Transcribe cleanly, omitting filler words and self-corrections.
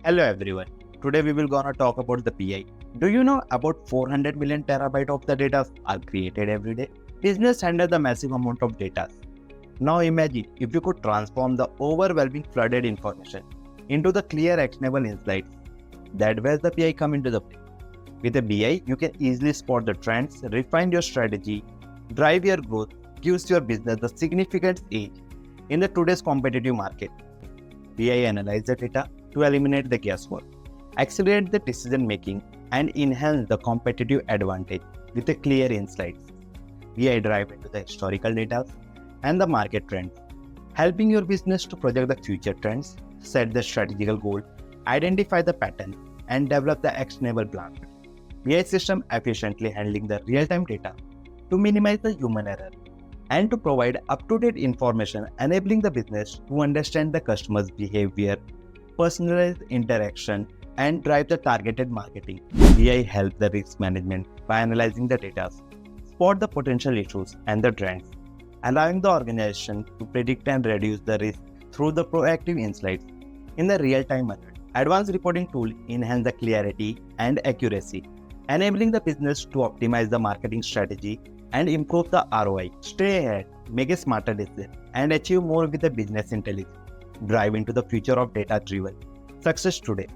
Hello everyone. Today we will gonna talk about the BI. Do you know about 400 million terabyte of the data are created every day? Business handle the massive amount of data. Now imagine if you could transform the overwhelming flooded information into the clear actionable insights. That where the BI come into the play. With a BI, you can easily spot the trends, refine your strategy, drive your growth, gives your business the significant edge in the today's competitive market. BI analyze the data to eliminate the guesswork, accelerate the decision making, and enhance the competitive advantage with the clear insights. BI drive into the historical data and the market trends, helping your business to project the future trends, set the strategical goal, identify the pattern, and develop the actionable plan. BI system efficiently handling the real-time data to minimize the human error and to provide up-to-date information enabling the business to understand the customer's behavior, personalize interaction, and drive the targeted marketing. BI helps the risk management by analyzing the data, spot the potential issues and the trends, allowing the organization to predict and reduce the risk through the proactive insights in the real-time method. Advanced reporting tool enhance the clarity and accuracy, enabling the business to optimize the marketing strategy and improve the ROI. Stay ahead, make a smarter decision, and achieve more with the business intelligence. Drive into the future of data-driven success today.